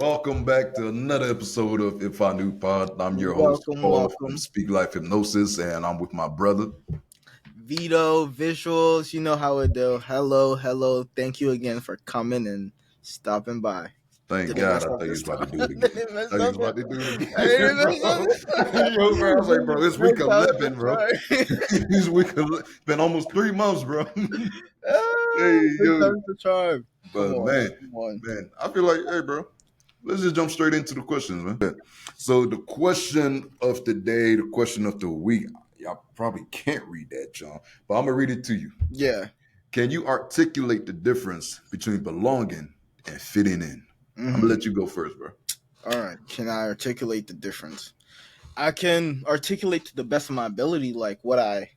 Welcome back to another episode of If I Knew Pod. I'm your host, Welcome, Paul from welcome. Speak Life Hypnosis, and I'm with my brother. Vito, Visuals, you know how it do. Hello, hello. Thank you again for coming and stopping by. Thank Did I God, mess I up thought you was this about to time? do it Did again. I I mess thought you was up? about to do it I didn't again, mess up bro. this time. Yo, bro, I was like, bro, it's week First time is 11, the bro. charm. It's been almost 3 months, bro. Hey, First yo. time is the charm. Come But on, man, come on. I feel like, hey, bro, let's just jump straight into the questions, man. So the question of the day, the question of the week, y'all probably can't read that, John, but I'm gonna read it to you. Yeah. Can you articulate the difference between belonging and fitting in? I'm gonna Mm-hmm. let you go first, bro. All right. Can I articulate the difference? I can articulate to the best of my ability like what I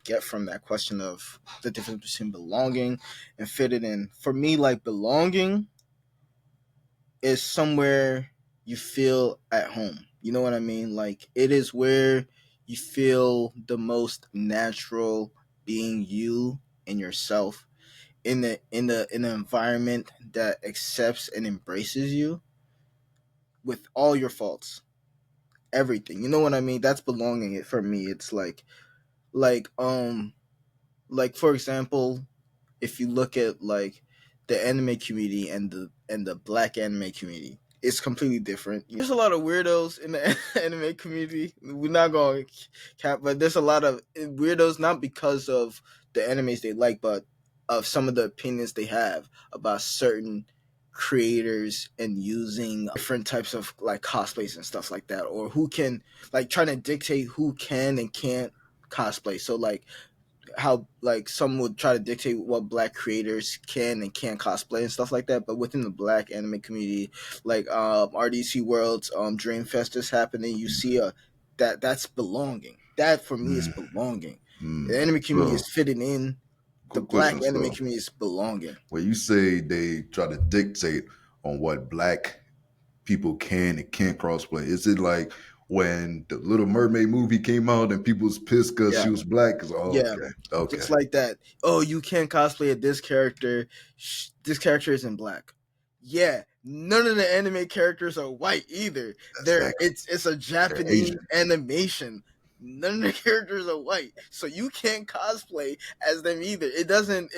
get from that question of the difference between belonging and fitting in. For me, like belonging is somewhere you feel at home. You know what I mean? Like it is where you feel the most natural being you and yourself in the environment that accepts and embraces you with all your faults, everything. You know what I mean? That's belonging. It for me. It's like like for example, if you look at like the anime community and the black anime community, it's completely different. There's a lot of weirdos in the anime community. We're not going to cap, but there's a lot of weirdos not because of the animes they like, but of some of the opinions they have about certain creators and using different types of like cosplays and stuff like that, or who can like trying to dictate who can and can't cosplay. So like how like some would try to dictate what black creators can and can't cosplay and stuff like that, but within the black anime community, like RDC Worlds, Dreamfest is happening. You see that's belonging. That for me is Mm, belonging. The mm. anime community So, is fitting in. The quick black question. anime So, community is belonging. when you say they try to dictate on what black people can and can't crossplay, is it like when the Little Mermaid movie came out and people was pissed because Yeah, she was black? 'Cause, oh, yeah, okay, okay, just like that. Oh, you can't cosplay at this character. This character isn't black. Yeah, none of the anime characters are white either. They're exactly. it's a They're Japanese Asian. animation. None of the characters are white, so you can't cosplay as them either. It doesn't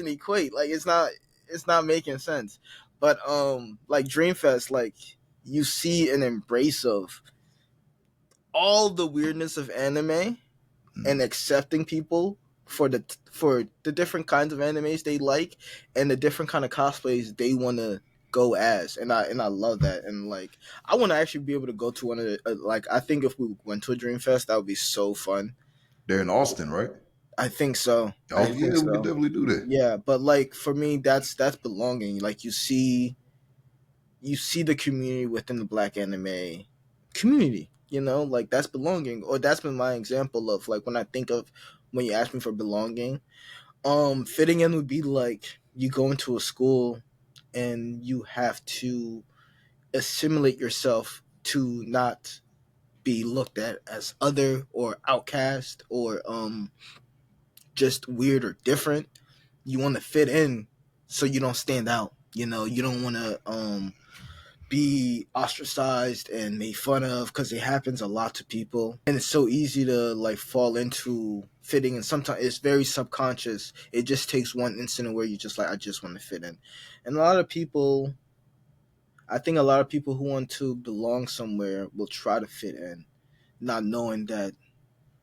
equate. Like it's not making sense. But like Dreamfest, like you see an embrace of all the weirdness of anime and Mm. accepting people for the different kinds of animes they like and the different kind of cosplays they want to go as, and I love that. And like I want to actually be able to go to one of the like I think if we went to a Dream Fest that would be so fun. They're in Austin, right? I think so. I Oh think yeah, we could so. definitely do that. Yeah, but like for me that's belonging. Like you see the community within the black anime community, like that's belonging. Or that's been my example of like when I think of when you ask me for belonging. Fitting in would be like you go into a school and you have to assimilate yourself to not be looked at as other or outcast or just weird or different. You want to fit in so you don't stand out. You don't want to be ostracized and made fun of because it happens a lot to people, and it's so easy to like fall into fitting, and sometimes it's very subconscious. It just takes one incident where you just like I just want to fit in. And I think a lot of people who want to belong somewhere will try to fit in, not knowing that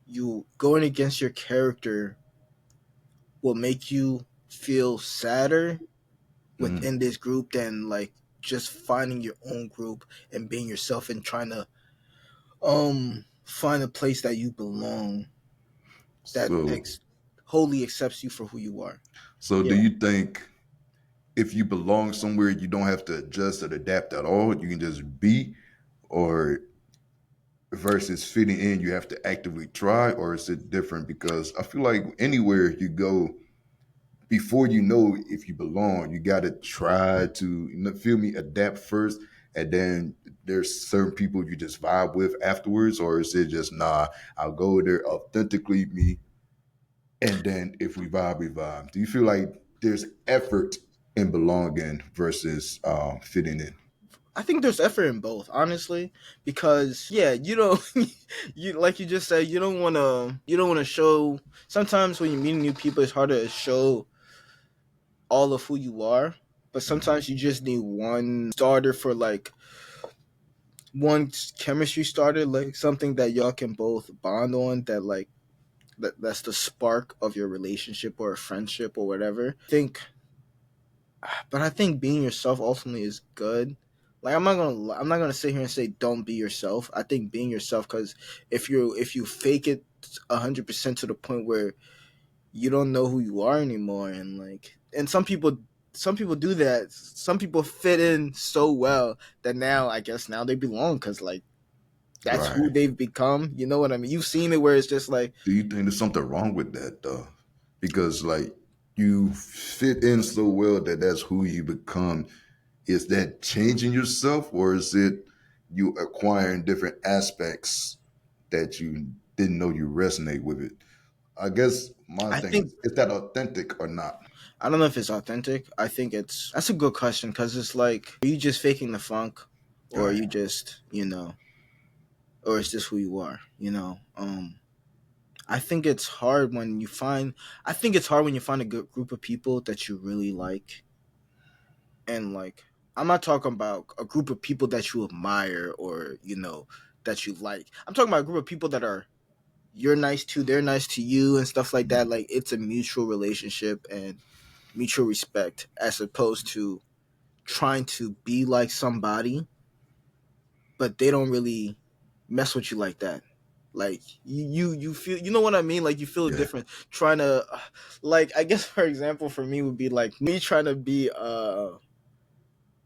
you going against your character will make you feel sadder Mm. within this group than like just finding your own group and being yourself and trying to find a place that you belong, that So, wholly accepts you for who you are. so do Yeah. you think if you belong somewhere, you don't have to adjust or adapt at all? You can just be, or versus fitting in, you have to actively try, or is it different? Because I feel like anywhere you go, before you know if you belong, you got to try to feel me adapt first, and then there's certain people you just vibe with afterwards, or is it just nah? I'll go there authentically me, and then if we vibe, we vibe. Do you feel like there's effort in belonging versus fitting in? I think there's effort in both, honestly, because yeah, you don't you like you just said, you don't want to show. Sometimes when you meet new people, it's hard to show all of who you are, but Mhm. sometimes you just need one starter for like one chemistry starter, like something that y'all can both bond on, that like that's the spark of your relationship or a friendship or whatever. But I think being yourself ultimately is good. Like I'm not gonna sit here and say don't be yourself. I think being yourself, because if you fake it 100% to the point where you don't know who you are anymore, and like and some people do that. Some people fit in so well that now I guess now they belong because like that's who Right. they've become. You know what I mean? You've seen it where it's just like Do you think there's something wrong with that though? Because like you fit in so well that that's who you become. Is that changing yourself, or is it you acquiring different aspects that you didn't know you resonate with it? I guess my I thing think is that authentic or not? I don't know if it's authentic. I think that's a good question because it's like, are you just faking the funk, or are Right. you just, or is this who you are? I think it's hard when you find. I think it's hard when you find a good group of people that you really like, and like, I'm not talking about a group of people that you admire or that you like. I'm talking about a group of people that are you're nice to, they're nice to you, and stuff like that. Like, it's a mutual relationship and mutual respect, as opposed to trying to be like somebody, but they don't really mess with you like that. Like you feel, you know what I mean? Like you feel Yeah. different trying to, like, I guess for example for me would be like me trying to be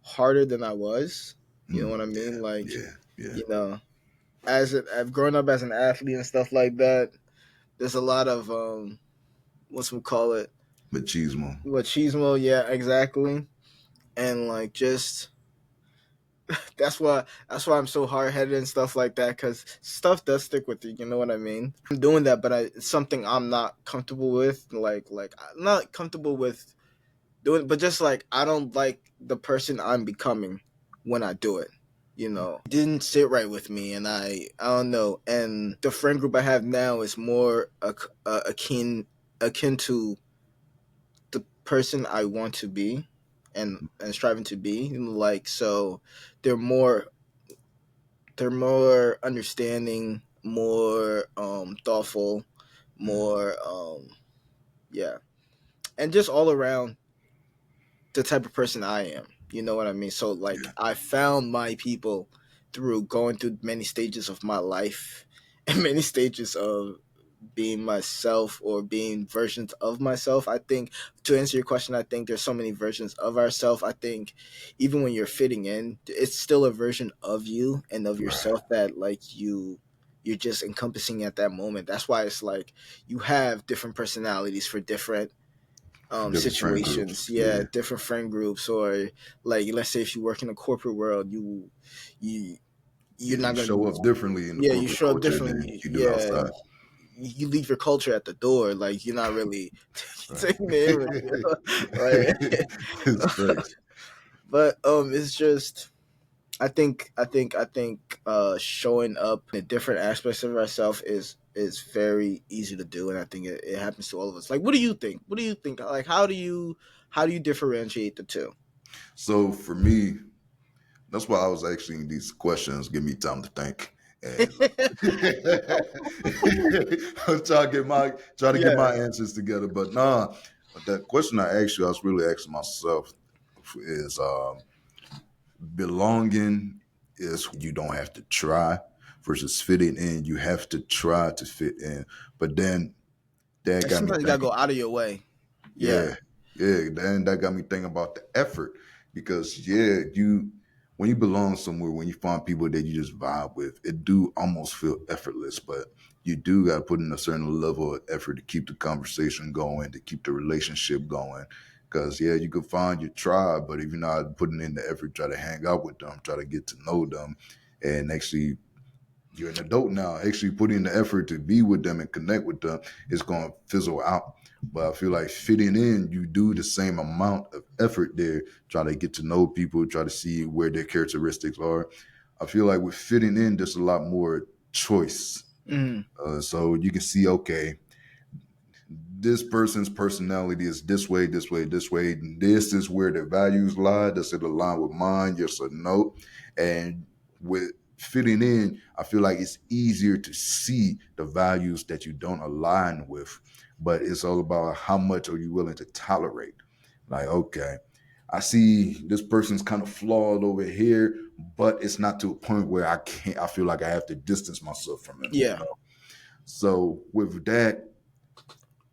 harder than I was. You know Mm. what I mean? Yeah. Like, Yeah. Yeah. you know, I've grown up as an athlete and stuff like that. There's a lot of what's we call it, Machismo. machismo. Yeah, exactly. And like just that's why I'm so hard headed and stuff like that, because stuff does stick with you. You know what I mean? I'm doing that, but it's something I'm not comfortable with. Like I'm not comfortable with doing, but just like I don't like the person I'm becoming when I do it. It didn't sit right with me, and I don't know. And the friend group I have now is more akin to the person I want to be, and striving to be. Like, so they're more they're more understanding, more thoughtful, Mm. more yeah, and just all around the type of person I am. You know what I mean? So like Yeah. I found my people through going through many stages of my life and many stages of being myself or being versions of myself. I think, to answer your question, I think there's so many versions of ourselves. I think even when you're fitting in, it's still a version of you and of Right. yourself that like you're just encompassing at that moment. That's why it's like you have different personalities for different For different friend situations. groups. Yeah, Yeah. different friend groups, or like let's say if you work in a corporate world, you you're Yeah. You not gonna show up differently in the yeah, you corporate show up culture than differently. you do Yeah, outside. you leave your culture at the door. Like you're not really Right. taking the image. Like, It's facts. but it's just I think showing up in different aspects of ourselves is very easy to do, and I think it happens to all of us. Like, what do you think? What do you think? Like, how do you differentiate the two? So for me, that's why I was asking these questions. Give me time to think, and I'm trying to get Yeah, my answers together. But nah, that question I asked you, I was really asking myself is belonging is you don't have to try versus fitting in. You have to try to fit in. But then that and got me sometimes you gotta thinking. go out of your way. Yeah, Yeah, yeah. Then that got me thinking about the effort because yeah, you when you belong somewhere, when you find people that you just vibe with, it do almost feel effortless. But you do got to put in a certain level of effort to keep the conversation going, to keep the relationship going. Because yeah, you could find your tribe, but if you're not putting in the effort, try to hang out with them, try to get to know them, and actually You're an adult now. Actually, putting the effort to be with them and connect with them is going to fizzle out. But I feel like fitting in, you do the same amount of effort there, try to get to know people, try to see where their characteristics are. I feel like with fitting in, there's a lot more choice. Mm, So you can see, okay, this person's personality is this way, this way, this way. And this is where their values lie. Does it align with mine? Yes or no? And with fitting in, I feel like it's easier to see the values that you don't align with. But it's all about how much are you willing to tolerate. Like, okay, I see this person's kind of flawed over here, but it's not to a point where I can't. I feel like I have to distance myself from him. You yeah. know. So with that,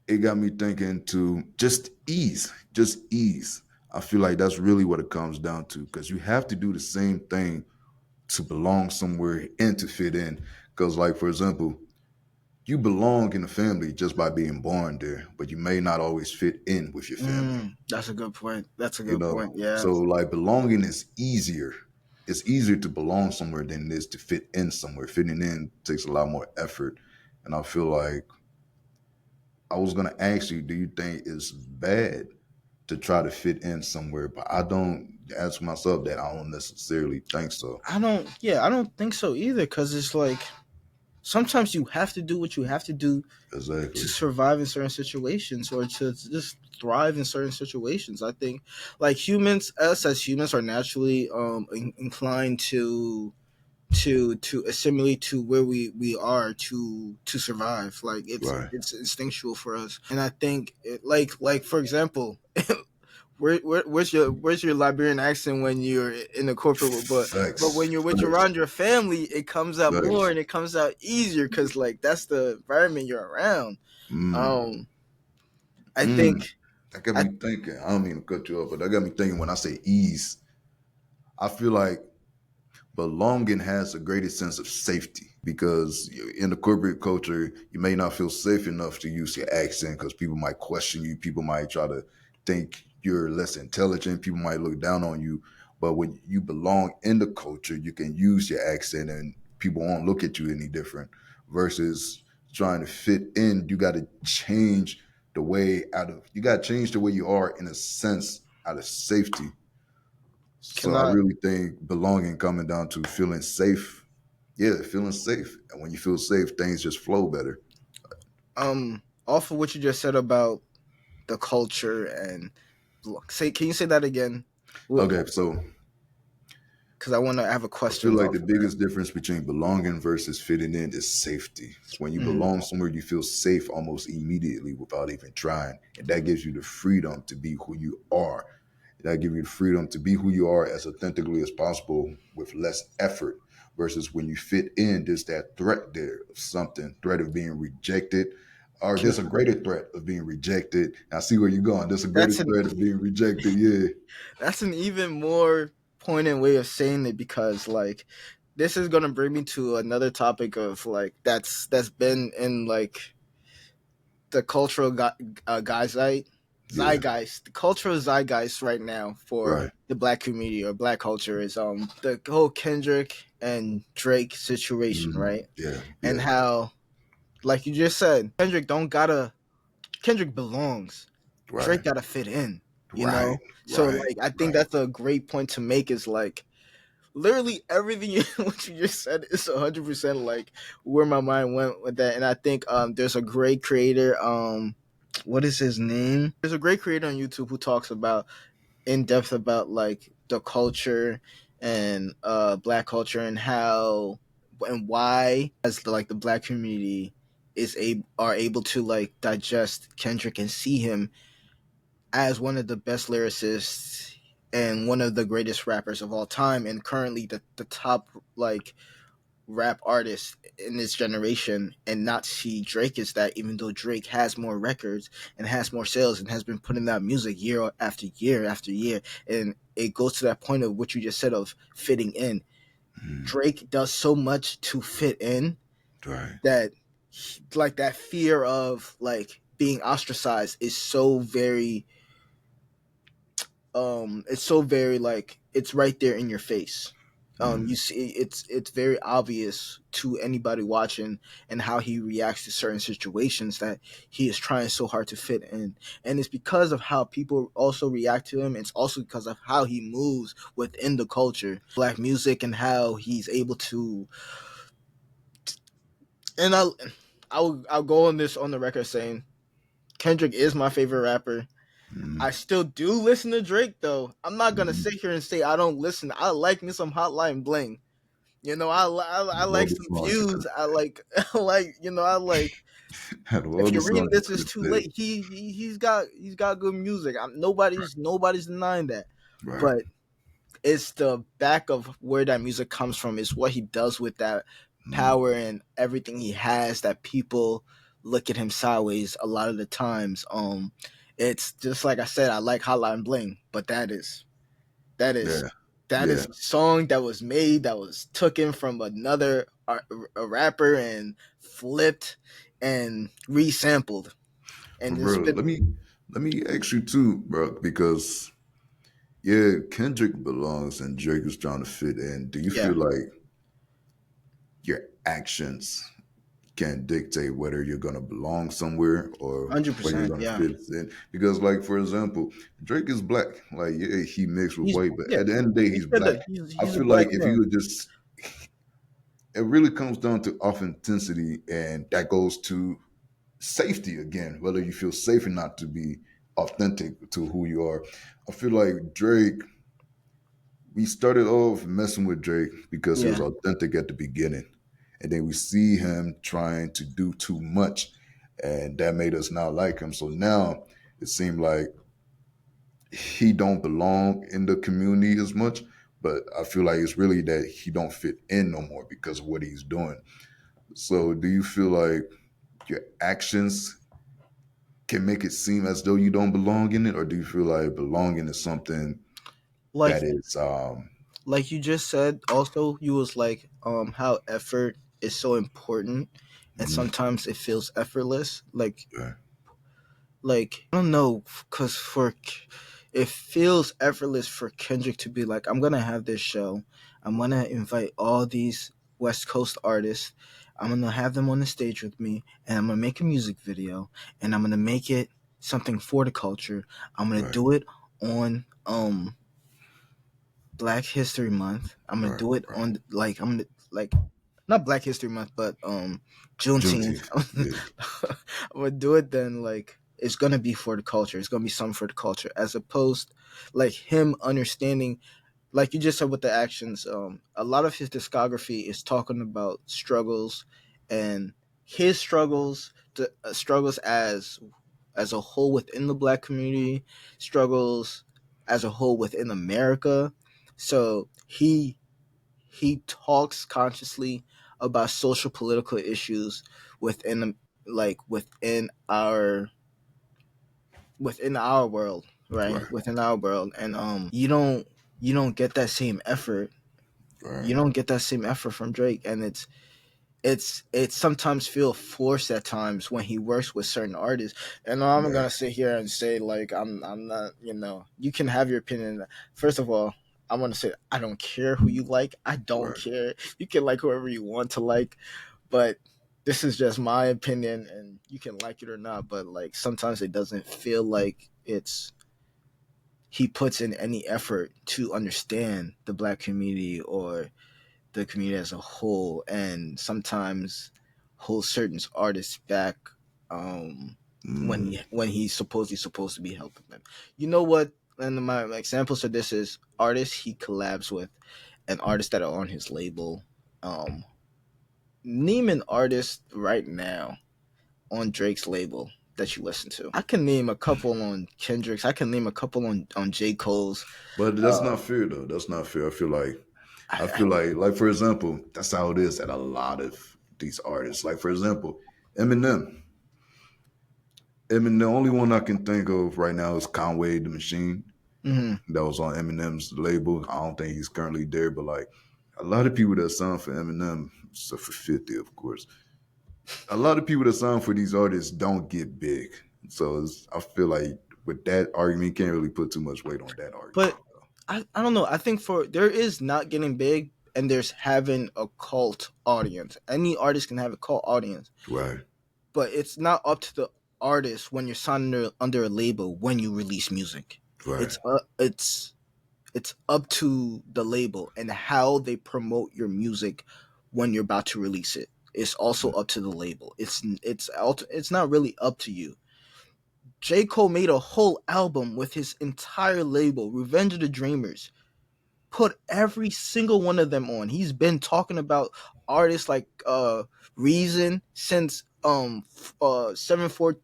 it got me thinking to just ease, just ease. I feel like that's really what it comes down to because you have to do the same thing to belong somewhere and to fit in. Because, like, for example, you belong in a family just by being born there, but you may not always fit in with your family, That's a good point. That's a you good know? point. Yeah. So, like, belonging is easier. It's easier to belong somewhere than it is to fit in somewhere. Fitting in takes a lot more effort. And I feel like I was going to ask you, do you think it's bad to try to fit in somewhere? But I don't ask myself that. I don't necessarily think so. I don't think so either. Cause it's like sometimes you have to do what you have to do to Exactly. survive in certain situations or to just thrive in certain situations. I think like us as humans are naturally inclined to assimilate to where we are to survive. Like Right. it's instinctual for us. And I think like for example, where's your Liberian accent when you're in the corporate world? But Facts. when you're with Facts. around your family, it comes out more Facts. and it comes out easier because like that's the environment you're around. Mm. Um, I think Mm. That got I me thinking. I don't mean to cut you off, but that got me thinking when I say ease, I feel like belonging has a greater sense of safety because in the corporate culture, you may not feel safe enough to use your accent because people might question you. People might try to think you're less intelligent. People might look down on you. But when you belong in the culture, you can use your accent and people won't look at you any different versus trying to fit in. You got to change you got to change the way you are in a sense out of safety. So I cannot really think belonging coming down to feeling safe. Yeah, feeling safe. And when you feel safe, things just flow better. off of what you just said about the culture and say can you say that again? Okay, so Because I want to have a I feel questions like off the of that. biggest difference between belonging versus fitting in is safety. When you Mhm. belong somewhere, you feel safe almost immediately without even trying. And that gives you the freedom to be who you are. That gives you the freedom to be who you are as authentically as possible with less effort. Versus when you fit in, there's that threat there of something, threat of being rejected. Or Can, there's a greater threat of being rejected. I see where you're going. There's a greater that's an threat of being rejected. Yeah. that's an even more poignant way of saying it because like this is gonna bring me to another topic of like that's been in like the cultural Yeah. zeitgeist, the cultural zeitgeist right now for Right. the black community or black culture is the whole Kendrick and Drake situation, Mhm. right? Yeah. And Yeah. how, like you just said, Kendrick belongs. Drake Right. gotta fit in, you Right. know. So Right. like I think Right. that's a great point to make. Is like literally everything what you just said is 100% like where my mind went with that. And I think there's a great creator what is his name? There's a great creator on YouTube who talks about in depth about like the culture and black culture and how and why as like the black community are able to like digest Kendrick and see him as one of the best lyricists and one of the greatest rappers of all time and currently the top like rap artist in this generation and not see Drake as that even though Drake has more records and has more sales and has been putting out music year after year after year and it goes to that point of what you just said of fitting in. Mm. Drake does so much to fit in Right. that like that fear of like being ostracized is so very it's so very like it's right there in your face. You Mm, see it's very obvious to anybody watching and how he reacts to certain situations that he is trying so hard to fit in, and it's because of how people also react to him. It's also because of how he moves within the culture black music and how he's able to. And I'll go on this on the record saying Kendrick is my favorite rapper. I mm. still do listen to Drake though. I'm not gonna Mhm. sit here and say I don't listen. I like me some Hotline Bling. You know, I All like the some songs you views. I like, I like, I like. could, out of all If the you're reading songs you this, could is have too said. late. He's got good music. Nobody's denying that. Right. But it's the back of where that music comes from. Is what he does with that Mm, power and everything he has that people look at him sideways a lot of the times. It's just like I said. I like Hotline Bling, but that is yeah. that Yeah. is a song that was made that was taken from another a rapper and flipped and resampled But and it's bro, been let me ask you too, bro, because yeah, Kendrick belongs and Drake is trying to fit in. Do you yeah feel like your actions can dictate whether you're gonna belong somewhere or whether you're 100% gonna yeah fit in? Because, like, for example, Drake is black. Like, yeah, he mixed with he's white, but yeah at the end of the day, he he's said black. that I he's a feel like black if you man. would just, it really comes down to authenticity, and that goes to safety again, whether you feel safe or not to be authentic to who you are. I feel like Drake, we started off messing with Drake because he was Yeah, authentic at the beginning. And then we see him trying to do too much. And that made us not like him. So now it seemed like he don't belong in the community as much. But I feel like it's really that he don't fit in no more because of what he's doing. So do you feel like your actions can make it seem as though you don't belong in it, or do you feel like belonging is something like that is like you just said also you was like how effort is so important and mhm, sometimes it feels effortless yeah, like I don't know, cause it feels effortless for Kendrick to be like, I'm gonna have this show, I'm gonna invite all these West Coast artists, I'm gonna have them on the stage with me, and I'm gonna make a music video, and I'm gonna make it something for the culture. I'm gonna right, do it on Black History Month. I'm gonna right, do it right. on like I'm gonna like not Black History Month, but Juneteenth. Juneteenth, yeah, I'm gonna do it then. Like it's gonna be for the culture. It's gonna be something for the culture, as opposed like him understanding, like you just said with the actions. A lot of his discography is talking about struggles and his struggles as a whole within the Black community, struggles as a whole within America. So he talks consciously about social political issues within like within our world, right? right, Within our world, and you don't get that same effort. right, You don't get that same effort from Drake, and it's sometimes feel forced at times when he works with certain artists. And I'm right, gonna sit here and say like I'm not, you can have your opinion. First of all, I want to say I don't care who you like. I don't right. care. You can like whoever you want to like, but this is just my opinion, and you can like it or not. But like sometimes it doesn't feel like it's he puts in any effort to understand the Black community or the community as a whole, and sometimes hold certain artists back Mm, when he's supposed to be helping them. You know what? And my examples of this is artists he collabs with and artists that are on his label. Um, Name an artist right now on Drake's label that you listen to. I can name a couple on Kendrick's. I can name a couple on J. Cole's. but that's not fair though. That's not fair. I feel like for example, that's how it is at a lot of these artists. Like for example, Eminem. The only one I can think of right now is Conway the Machine. Mhm. That was on Eminem's label. I don't think he's currently there, but like a lot of people that signed for Eminem, except for 50, of course, a lot of people that sign for these artists don't get big. So I feel like with that argument, you can't really put too much weight on that But argument. I don't know. I think for there is not getting big. and there's having a cult audience. Any artist can have a cult audience, Right. but it's not up to the artist when you're signed under a label when you release music. Right. It's up to the label and how they promote your music when you're about to release it. It's also up to the label. It's not really up to you. J. Cole made a whole album with his entire label, Revenge of the Dreamers. Put every single one of them on. He's been talking about artists like Reason since 7 4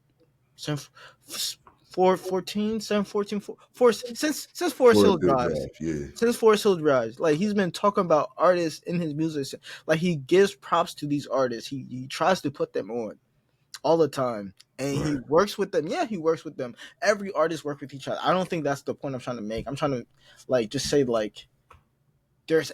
7 4 14 7 14 4 since Forest For a Hill good Drives. draft, yeah. Since Forest Hill Drives, like he's been talking about artists in his music. Like he gives props to these artists. He tries to put them on all the time, and he Right. works with them. Yeah, he works with them. Every artist work with each other. I don't think that's the point I'm trying to make. I'm trying to like just say like there's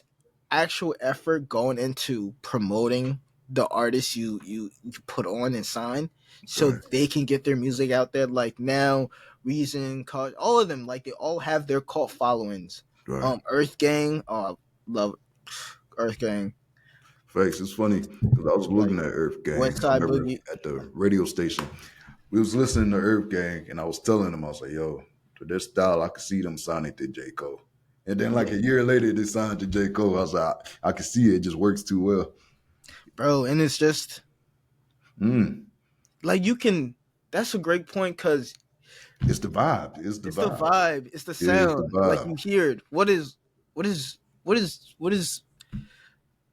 actual effort going into promoting the artists you put on and sign so Right. they can get their music out there. Like now Reason, Cause, all of them, like they all have their cult followings. Right. Earth Gang, love Earth Gang. Facts. It's funny because I was Like looking at Earth Gang. West I Side remember Boogie. at the radio station, we was listening to Earth Gang, and I was telling them, I was like, "Yo, to their style, I could see them signing to J Cole." And then, like Yeah, a year later, they signed to J Cole. I was like, "I can see it. It just works too well." bro, and it's just Mm. like you can. That's a great point because It's the vibe. It's the it's the vibe. vibe, it's the Yeah, it's the sound. Like vibe. you hear it. What is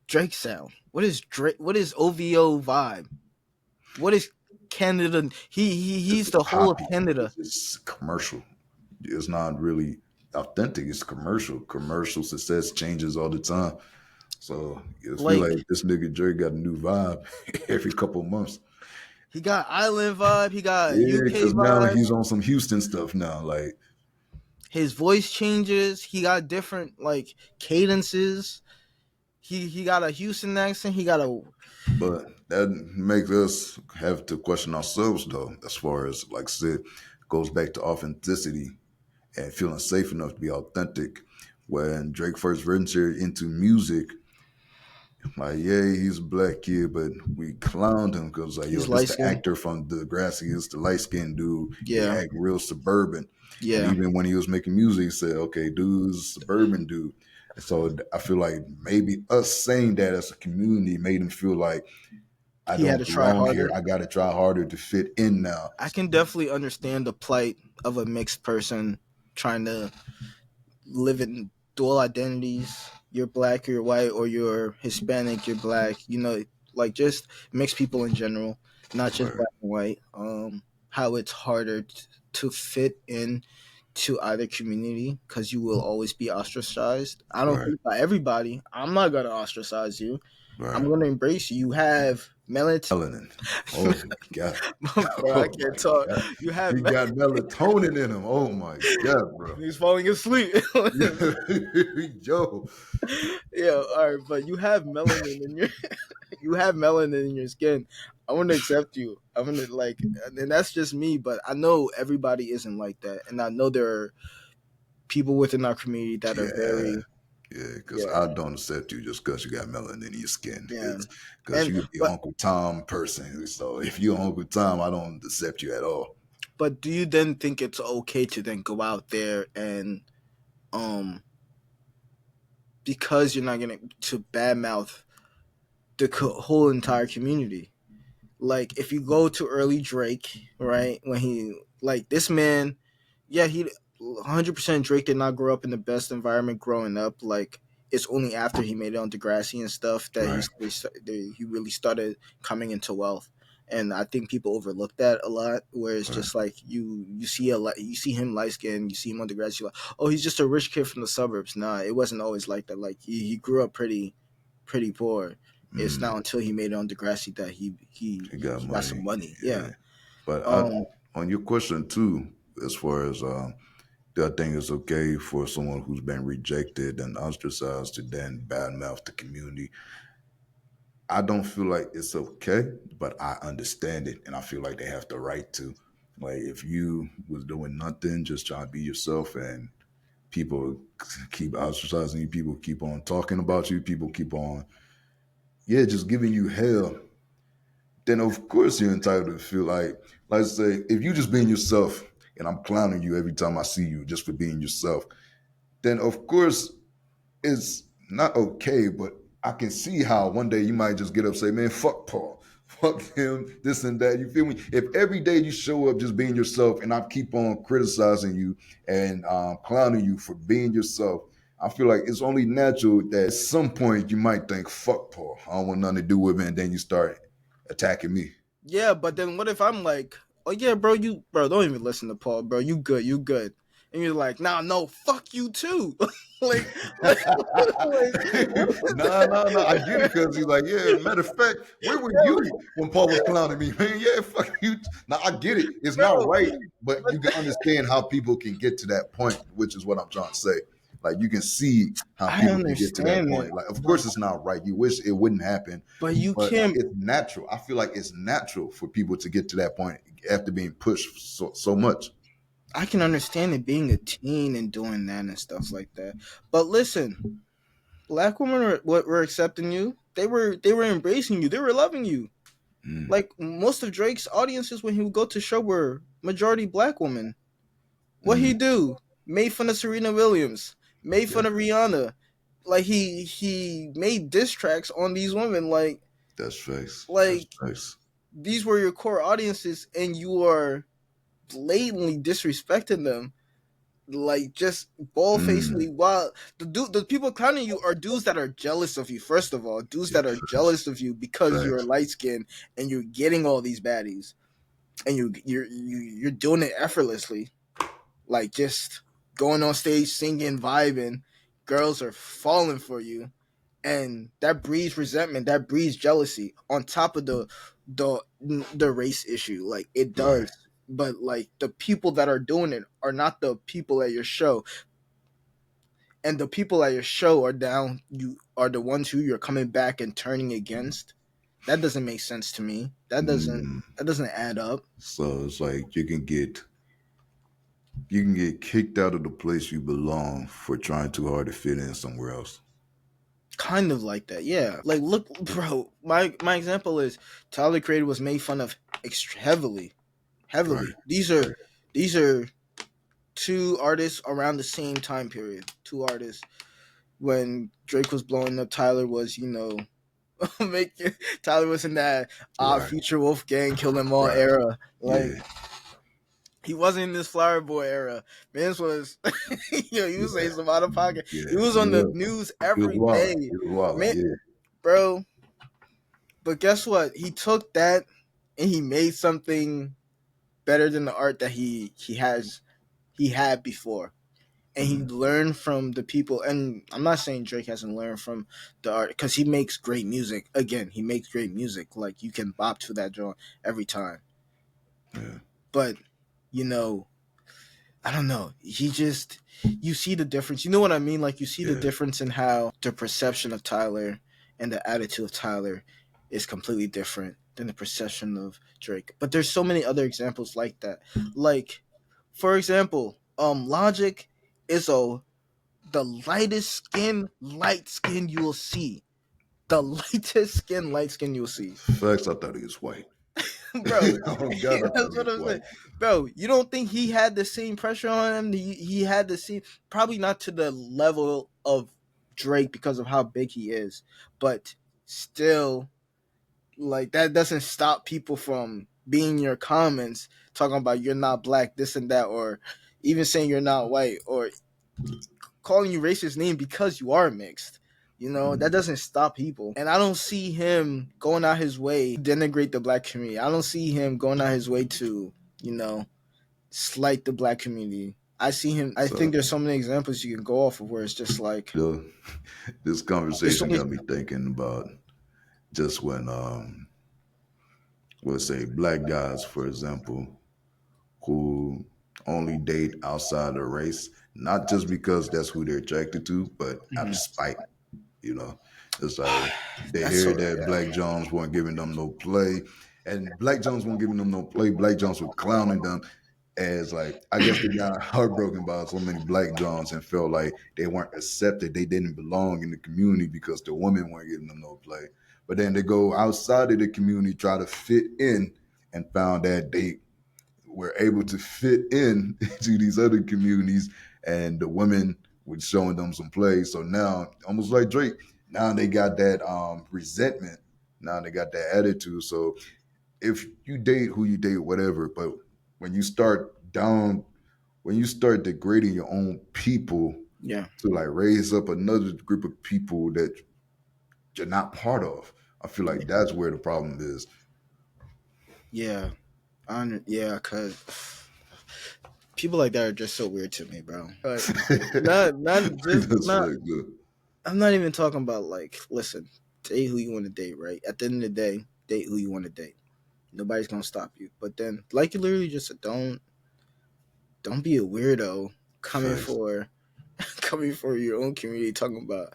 Drake sound? What is Drake? What is OVO vibe? What is Canada? It's He's just the whole of poppy. Canada. It's just commercial. It's not really authentic. It's commercial. Commercial success changes all the time. So I feel Like like this nigga Drake got a new vibe every couple months. he got island vibe. He got Yeah, UK because now vibe. he's on some Houston stuff now. Like, His voice changes. He got different like cadences. He got a Houston accent. He got a but that makes us have to question ourselves though, as far as like I said, goes back to authenticity and feeling safe enough to be authentic. When Drake first ventured into music, like, yeah, he's a black kid, but we clowned him because, like, yo, he's this light the skinned. actor from Degrassi, is the light skinned dude. He Yeah, act real suburban. And yeah. even when he was making music, he said, okay, dude's a suburban dude. And so I feel like maybe us saying that as a community made him feel like I He had don't to try belong here. harder. I got to try harder to fit in now. I can definitely understand the plight of a mixed person trying to live in dual identities. You're black, you're white, or you're Hispanic, you're black. You know, like just mixed people in general, not just Right, black and white. How it's harder to fit in to either community because you will always be ostracized. I don't right, think by everybody. I'm not gonna ostracize you. I'm right. gonna embrace you. You have melatonin. Melanin. Oh my God. Bro, I Oh can't my talk. God. You have He got melatonin in him. Oh my God, bro. he's falling asleep. Yo, Yeah, all right, but you have melanin in your you have melanin in your skin. I want to accept you. I'm gonna like, and that's just me. But I know everybody isn't like that, and I know there are people within our community that are yeah, very yeah, because yeah, I don't accept you just because you got melanin in your skin. yeah. It's because And you the but Uncle Tom person. So if you're Uncle Tom, I don't accept you at all. but do you then think it's okay to then go out there and um because you're not gonna to badmouth the whole entire community? Like if you go to early Drake, right? When he like this man, yeah, he 100% Drake did not grow up in the best environment growing up. Like it's only after he made it on Degrassi and stuff that Right, he really started coming into wealth. And I think people overlook that a lot. Where it's right. just like you see you see him light skinned, you see him on Degrassi, you're like, oh, he's just a rich kid from the suburbs. Nah, it wasn't always like that. Like he grew up pretty poor. It's Mm, not until he made it on Degrassi that he got he got some money. money. Yeah, Yeah. but Um. on your question too, as far as do I think it's okay for someone who's been rejected and ostracized to then badmouth the community? I don't feel like it's okay, but I understand it, and I feel like they have the right to. Like if you was doing nothing, just trying to be yourself, and people keep ostracizing you, people keep on talking about you, people keep on, yeah, just giving you hell, then of course you're entitled to feel like I say, if you just being yourself and I'm clowning you every time I see you just for being yourself, then of course it's not okay, but I can see how one day you might just get up and say, man, fuck Paul, fuck him, this and that. You feel me? If every day you show up just being yourself and I keep on criticizing you and clowning you for being yourself, I feel like it's only natural that at some point you might think, fuck Paul, I don't want nothing to do with it, and then you start attacking me. Yeah, but then what if I'm like, oh yeah, bro, you bro, don't even listen to Paul, bro. You good, you good. And you're like, nah, no, fuck you too. Like, like, what is Nah, nah, nah. I get that? it because he's like, yeah. Matter of fact, where were you when Paul was clowning me, man? Yeah, fuck you. Now I get it. It's not Bro, right, but but you can understand how people can get to that point, which is what I'm trying to say. Like you can see how I people can get to that understand it, point. Like, of but course, it's not right. You wish it wouldn't happen, but you but can't. it's natural. I feel like it's natural for people to get to that point after being pushed so much. I can understand it being a teen and doing that and stuff like that. But listen, black women were accepting you. They were embracing you. They were loving you. Mm, Like most of Drake's audiences when he would go to show were majority black women. What he mm, do? Made fun of Serena Williams. Made yeah, fun of Rihanna. Like he made diss tracks on these women. that's facts. That's Like facts. these were your core audiences, and you are blatantly disrespecting them. Like just ball facedly, Mm, while the people clowning you are dudes that are jealous of you. First of all, dudes yeah, that are facts. jealous of you because you're Facts. light skinned and you're getting all these baddies, and you're doing it effortlessly, like just going on stage singing, vibing. Girls are falling for you, and that breeds resentment, that breeds jealousy on top of the the race issue. Like it Right. does. But like the people that are doing it are not the people at your show, and the people at your show are down. You are the ones who you're coming back and turning against. That doesn't make sense to me. Mm. That doesn't add up. So it's like you can get kicked out of the place you belong for trying too hard to fit in somewhere else. Kind of like that, yeah. Like, look, bro. My example is Tyler the Creator was made fun of heavily, Right. heavily. Right. These are two artists around the same time period. Two artists when Drake was blowing up. Tyler was, making Tyler was in that Right. Future Wolf Gang, Kill Them All Right. era. Like Yeah. he wasn't in this Flower Boy era. Vince was, he was saying Yeah. some out of pocket. He Yeah. was He on the was. news He was every wild. day, He was wild. man, Yeah. bro. But guess what? He took that and he made something better than the art that he had before. And he Mm. learned from the people. And I'm not saying Drake hasn't learned from the art because he makes great music. Again, he makes great music. Like you can bop to that joint every time. Yeah. But you know, I don't know. He just you see the difference. You know what I mean? Like you see the Yeah. difference in how the perception of Tyler and the attitude of Tyler is completely different than the perception of Drake. But there's so many other examples like that. Like, for example, Logic is the lightest skin, light skin you will see. The lightest skin, light skin you'll see. Facts. I thought he was white. Bro. Oh God, I thought That's he what was I'm saying, white. bro. You don't think he had the same pressure on him? He had the same, probably not to the level of Drake because of how big he is, but still, like that doesn't stop people from being in your comments talking about you're not black, this and that, or even saying you're not white, or calling you racist name because you are mixed. That Mm. doesn't stop people. And I don't see him going out his way to denigrate the black community. I don't see him going out his way to, you know, slight the black community. I So think there's so many examples you can go off of where it's just like, the, this there's so conversation many. got me thinking about just when let's say black guys, for example, who only date outside of race, not just because that's who they're attracted to, but out of Mhm. spite. You know, it's like they That's hear so, that yeah. Black Jones weren't giving them no play, and Black Jones weren't giving them no play. Black Jones were clowning them. as like I guess they got heartbroken by so many black Johns and felt like they weren't accepted, they didn't belong in the community because the women weren't giving them no play. But then they go outside of the community, try to fit in, and found that they were able to fit in to these other communities, and the women was showing them some play. So now, almost like Drake, now they got that resentment. Now they got that attitude. So if you date who you date, whatever, but when you start down, when you start degrading your own people Yeah, to like raise up another group of people that you're not part of, I feel like that's where the problem is. yeah, yeah. Cause people like that are just so weird to me, bro. Like, not just That's not. like the I'm not even talking about like, listen, date who you want to date, right? At the end of the day, date who you want to date. Nobody's gonna stop you. But then, like you literally just said, don't be a weirdo coming facts. for coming for your own community, talking about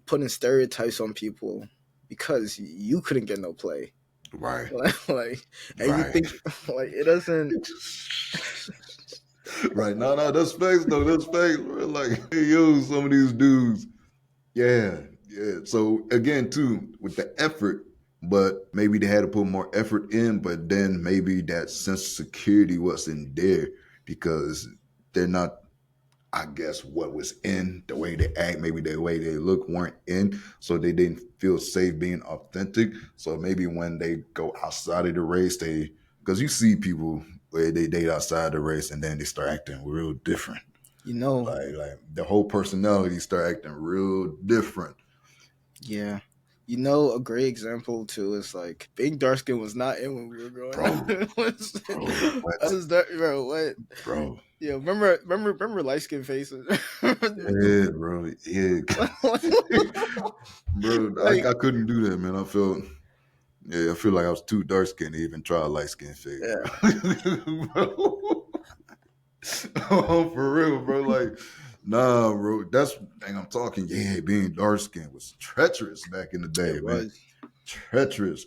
putting stereotypes on people because you couldn't get no play. Right. Like, and you Right. think like it doesn't. Right. No, no, that's facts though. That's facts. Bro. Like, hey, yo, some of these dudes. Yeah. Yeah. So again, too, with the effort, but maybe they had to put more effort in, but then maybe that sense of security wasn't there because they're not, I guess, what was in the way they act, maybe the way they look weren't in, so they didn't feel safe being authentic. So maybe when they go outside of the race, they because you see people where they date outside the race and then they start acting real different. You know, Like the whole personality start acting real different, yeah. You know, a great example too is like being dark skinned was not in when we were growing up. bro. Bro, I what, was dark, bro. What? bro? Yeah, remember light skin faces. Yeah, bro. Yeah, bro. Like, I couldn't do that, man. I felt. Yeah, I feel like I was too dark skinned to even try a light skin fade, yeah, bro. Bro. Oh, for real, bro. Like, nah, bro. That's thing I'm talking. Yeah, being dark skinned was treacherous back in the it day, man. was. Treacherous,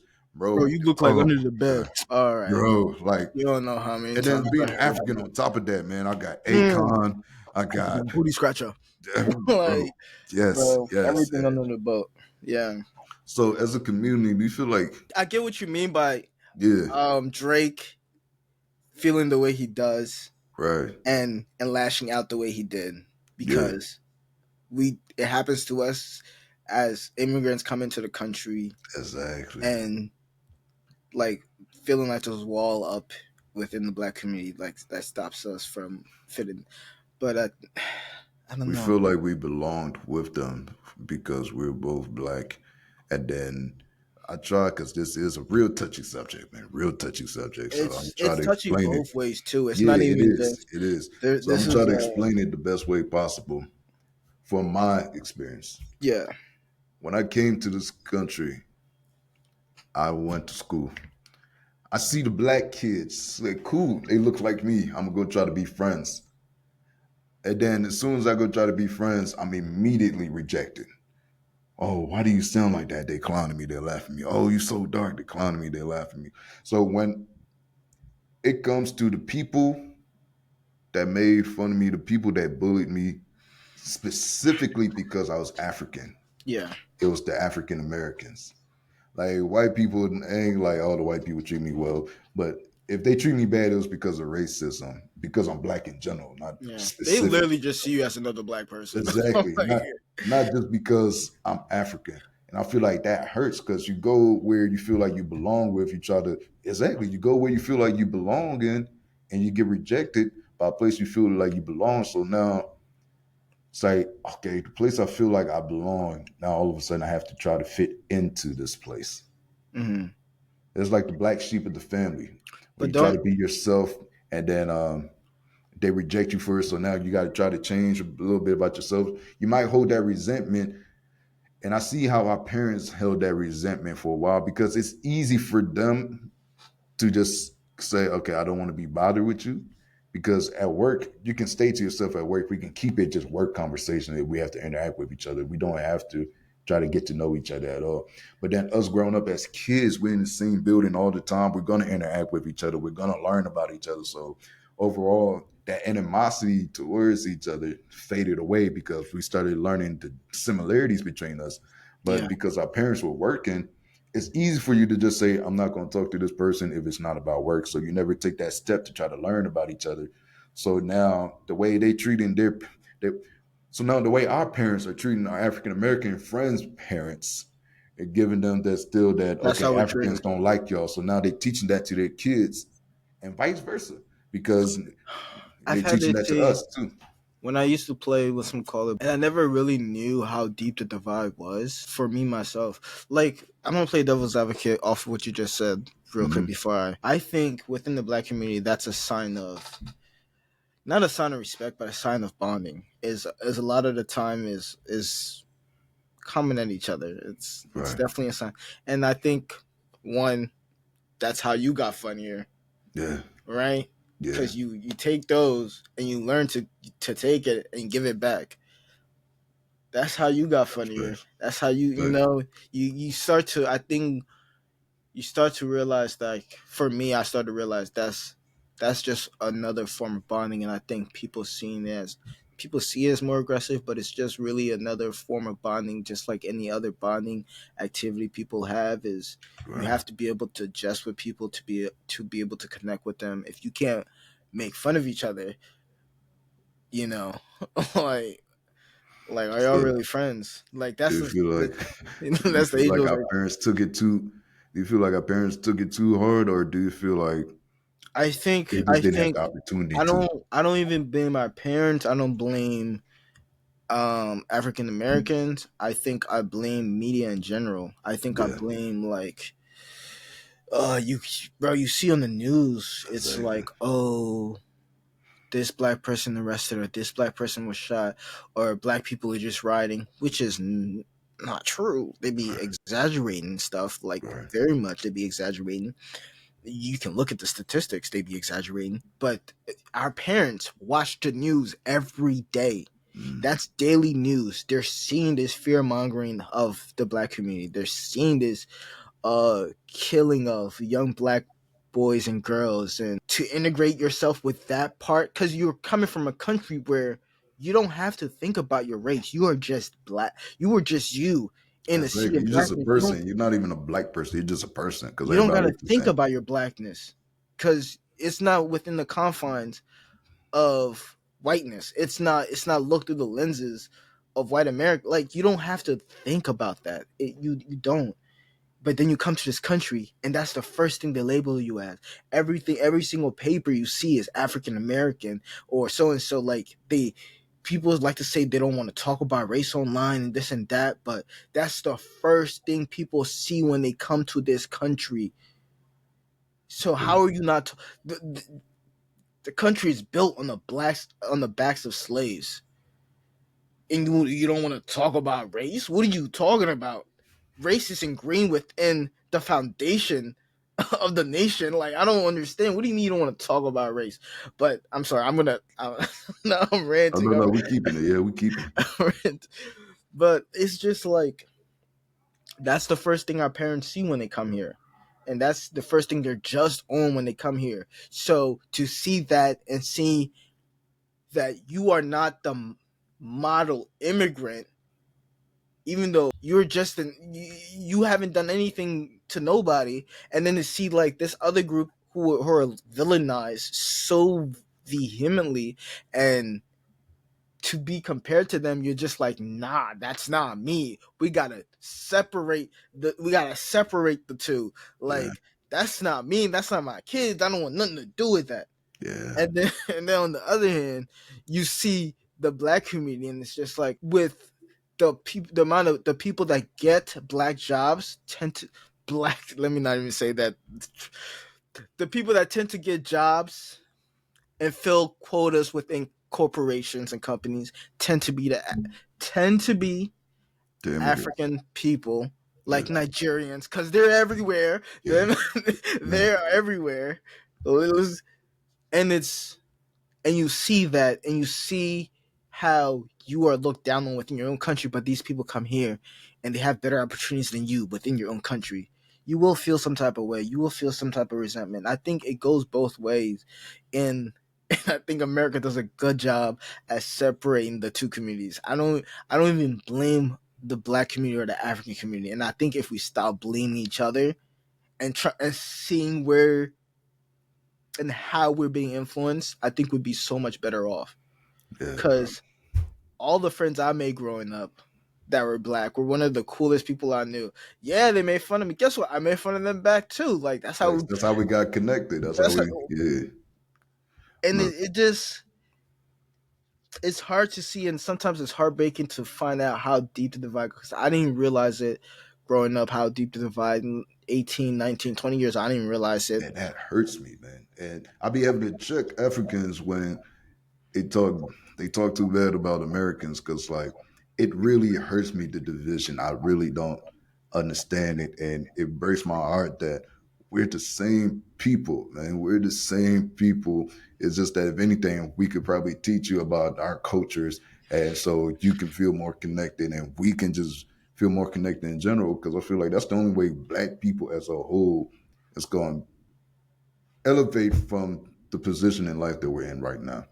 Bro, bro. you look like Oh under my the bed. god, All right, bro. Like, you don't know how many and then times I being heard African on top of that, man. I got that. Akon. I got, Booty scratcher. bro. Like, Yes, bro, yes. everything under the boat. Yeah, So as a community, we feel like, I get what you mean by yeah, Drake feeling the way he does right, and lashing out the way he did yeah, because we it happens to us as immigrants come into the country exactly. and like feeling like there's a wall up within the black community like that stops us from fitting. But I don't We know. feel like we belonged with them because we're both black. And then I try because this is a real touchy subject, man, real touchy subject. So I'm try It's to touchy explain it. both ways too. It's Yeah, not it even is. just It is. there. So I'm This gonna try is to explain it the best way possible from my experience. yeah, When I came to this country, I went to school. I see the black kids. They're cool. They look like me. I'm gonna go try to be friends. And then as soon as I go try to be friends, I'm immediately rejected. Oh, why do you sound like that? They clowning me, they laughing at me. Oh, you so dark, they clowning me, they laughing at me. So when it comes to the people that made fun of me, the people that bullied me, specifically because I was African, yeah, it was the African Americans. Like white people ain't like all the white people treat me well, but if they treat me bad, it was because of racism, because I'm black in general, not yeah. They specific. literally just see you as another black person. Exactly. Like, Not just because I'm African. And I feel like that hurts because you go where you feel like you belong with, you try to exactly you go where you feel like you belong in and you get rejected by a place you feel like you belong. So now it's like, okay, the place I feel like I belong, now all of a sudden I have to try to fit into this place. mhm. It's like the black sheep of the family, where But you try don't to be yourself and then they reject you first. So now you got to try to change a little bit about yourself. You might hold that resentment. And I see how our parents held that resentment for a while because it's easy for them to just say, okay, I don't want to be bothered with you. Because at work, you can stay to yourself at work. We can keep it just work conversation if we have to interact with each other. We don't have to. try to get to know each other at all. But then us growing up as kids, we're in the same building all the time. We're gonna interact with each other. We're gonna learn about each other. So overall, that animosity towards each other faded away because we started learning the similarities between us. But Yeah, because our parents were working, it's easy for you to just say, I'm not going to talk to this person if it's not about work. So you never take that step to try to learn about each other. So now the way they treating their so now the way our parents are treating our African American friends' parents and giving them that still that that's okay, how we're Africans treated. don't like y'all. So now they're teaching that to their kids and vice versa. Because I've they're had teaching this that to thing us too. when I used to play with some color, and I never really knew how deep the divide was for me myself. Like, I'm gonna play devil's advocate off of what you just said real quick Hmm. before I think within the black community that's a sign of not a sign of respect, but a sign of bonding. Is a lot of the time is coming at each other. It's Right. definitely a sign, and I think one that's how you got funnier, Yeah. right? Yeah. Because you take those and you learn to take it and give it back. That's how you got funnier. Facts. That's how you Facts. know you start to. I think you start to realize that, like, for me, I started to realize that's just another form of bonding, and I think people see it as more aggressive, but it's just really another form of bonding, just like any other bonding activity people have. Is you Right. have to be able to adjust with people to be able to connect with them. If you can't make fun of each other, you know, like are y'all So really friends? Like do that's you feel the like do you that's the feel age like old. our parents took it too do you feel like our parents took it too hard or do you feel like I think they just I didn't have think the opportunity I to? don't even blame my parents. I don't blame African Americans. I think I blame media in general. I think I Yeah, blame like you bro, you see on the news it's exactly. like, oh, this black person arrested or this black person was shot or black people are just rioting, which is not true. They be Right, exaggerating stuff, like right. very much they be exaggerating. You can look at the statistics, they be exaggerating, but our parents watch the news every day. Mm, That's daily news. They're seeing this fear mongering of the black community. They're seeing this killing of young black boys and girls, and to integrate yourself with that part, because you're coming from a country where you don't have to think about your race. You are just black. You are just you in a sea exactly. of You're just a blackness. person. You're not even a black person. You're just a person because You don't got everybody to else the think same. about your blackness because it's not within the confines of whiteness. It's not looked through the lenses of white America. Like, you don't have to think about that. You don't. But then you come to this country, and that's the first thing they label you as. Everything, every single paper you see is African American or so and so. Like, people like to say they don't want to talk about race online and this and that, but that's the first thing people see when they come to this country. So Yeah, how are you not? The country is built on the backs of slaves, and you don't want to talk about race. What are you talking about? Race is ingrained within the foundation of the nation. Like, I don't understand. What do you mean you don't want to talk about race? But I'm sorry. Now I'm oh ranting. no, no, we keeping it. Yeah, we keeping it. But it's just like that's the first thing our parents see when they come here. And that's the first thing they're just on when they come here. So to see that and see that you are not the model immigrant, even though you haven't done anything to nobody, and then to see like this other group who are villainized so vehemently, and to be compared to them, you're just like, nah, that's not me. We gotta separate the two. Yeah, Like, that's not me. That's not my kids. I don't want nothing to do with that. yeah, And then and then on the other hand, you see the black community, and it's just like with the amount of the people that get black jobs tend to black. Let me not even say that. The people that tend to get jobs and fill quotas within corporations and companies tend to be the immigrants. African people, like Yeah, Nigerians, because they're everywhere. yeah, yeah, They're everywhere. And it's and you see that, and you see how you are looked down on within your own country, but these people come here and they have better opportunities than you within your own country, you will feel some type of way. You will feel some type of resentment. I think it goes both ways. And I think America does a good job at separating the two communities. I don't even blame the black community or the African community. And I think if we stop blaming each other and try and seeing where and how we're being influenced, I think we'd be so much better off. Yeah, bro. Cause all the friends I made growing up that were black were one of the coolest people I knew. Yeah, they made fun of me. Guess what? I made fun of them back too. Like That's how we got connected. That's how that's how, we, yeah. and Look, it just it's hard to see, and sometimes it's heartbreaking to find out how deep the divide, because I didn't even realize it growing up, how deep the divide in 18, 19, 20 years. I didn't even realize it. and that hurts me, man. And I be having to check Africans when they talk they talk too bad about Americans because like it really hurts me the division. I really don't understand it, and it breaks my heart that we're the same people, man. We're the same people. It's just that if anything, we could probably teach you about our cultures, and so you can feel more connected, and we can just feel more connected in general. Because I feel like that's the only way Black people as a whole is going to elevate from the position in life that we're in right now.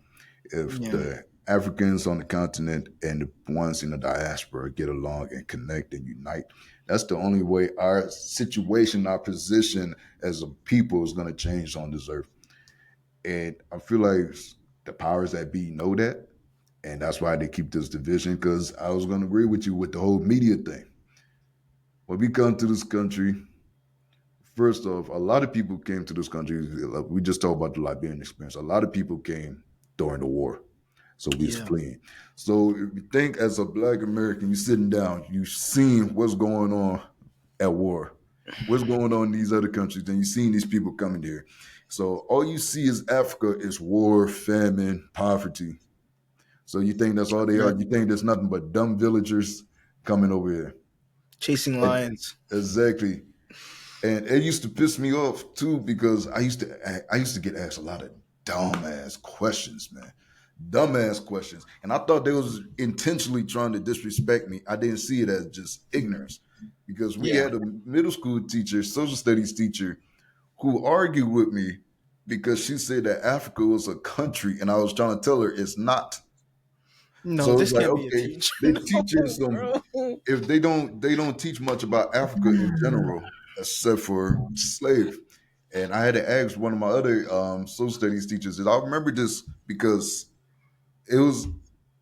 If Yeah. the Africans on the continent and the ones in the diaspora get along and connect and unite, that's the only way our situation, our position as a people is going to change on this earth. And I feel like the powers that be know that. And that's why they keep this division. Because I was going to agree with you with the whole media thing. When we come to this country, first off, a lot of people came to this country. We just talked about the Liberian experience. A lot of people came during the war. So we was Yeah. fleeing. So if you think as a Black American, you sitting down, you seen what's going on at war, what's going on in these other countries, and you seen these people coming here. So all you see is Africa is war, famine, poverty. So you think that's all they are? You Exactly. think there's nothing but dumb villagers coming over here? Chasing And lions. exactly. And it used to piss me off too because I used to get asked a lot of dumbass questions, man. Dumbass questions. And I thought they was intentionally trying to disrespect me. I didn't see it as just ignorance. Because we Yeah. had a middle school teacher, social studies teacher, who argued with me because she said that Africa was a country and I was trying to tell her it's not. No, So it's this like, can't be a okay, teacher. they teaching No, some bro. if they don't teach much about Africa in general, except for slave. And I had to ask one of my other social studies teachers, and I remember this because it was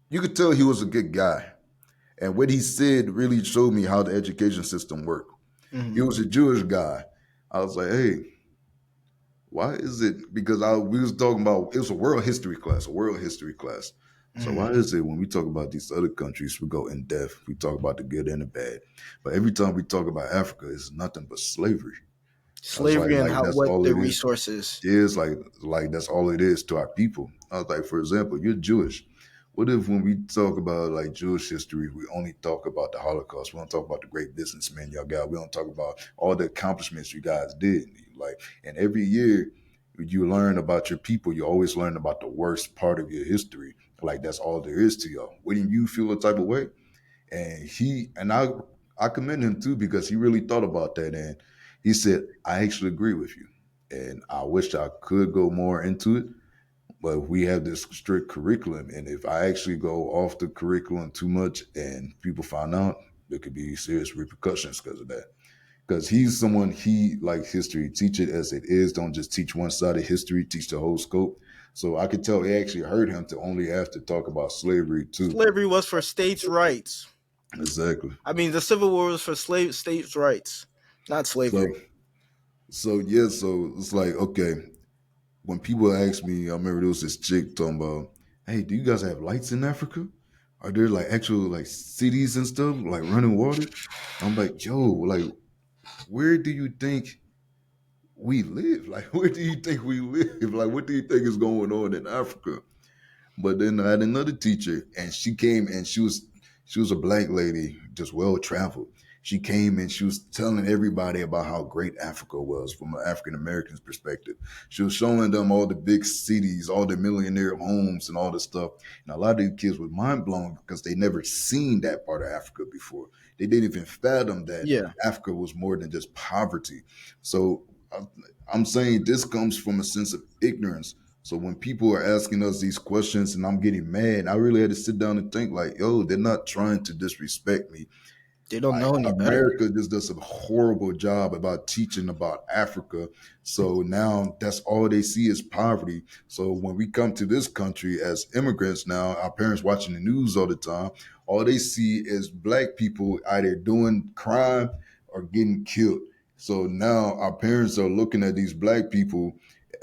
you could tell he was a good guy. And what he said really showed me how the education system worked. He Mhm. was a Jewish guy. I was like, hey, why is it because we was talking about it was a world history class, a world history class. So why Mhm. is it when we talk about these other countries, we go in depth, we talk about the good and the bad, but every time we talk about Africa, it's nothing but slavery. I was Slavery and like how that's what all their it is. resources. Is like that's all it is to our people. I was like, for example, you're Jewish. What if when we talk about like Jewish history, we only talk about the Holocaust? We don't talk about the great businessmen y'all got. We don't talk about all the accomplishments you guys did. Like, and every year you learn about your people, you always learn about the worst part of your history. Like that's all there is to y'all. Wouldn't you feel a type of way? And I commend him too because he really thought about that and he said, I actually agree with you. And I wish I could go more into it, but we have this strict curriculum. And if I actually go off the curriculum too much and people find out, there could be serious repercussions because of that. Because he's someone he likes history, teach it as it is. Don't just teach one side of history, teach the whole scope. So I could tell it actually hurt him to only have to talk about slavery too. Slavery was for states' rights. Exactly. I mean, the Civil War was for slave states' rights, not So slavery. so yeah, so it's like okay, when people ask me, I remember there was this chick talking about, "Hey, do you guys have lights in Africa? Are there like actual like cities and stuff like running water?" I'm like, "Yo, like where do you think we live? Like where do you think we live? Like what do you think is going on in Africa?" But then I had another teacher, and she came and she was a black lady, just well traveled, She came and she was telling everybody about how great Africa was from an African American's perspective. She was showing them all the big cities, all the millionaire homes, and all this stuff. And a lot of these kids were mind blown because they never seen that part of Africa before. They didn't even fathom that Yeah, Africa was more than just poverty. So I'm saying this comes from a sense of ignorance. So when people are asking us these questions and I'm getting mad, I really had to sit down and think like, yo, they're not trying to disrespect me. they don't know any better. America just does a horrible job about teaching about Africa. So now that's all they see is poverty. So when we come to this country as immigrants now, our parents watching the news all the time, all they see is black people either doing crime or getting killed. So now our parents are looking at these black people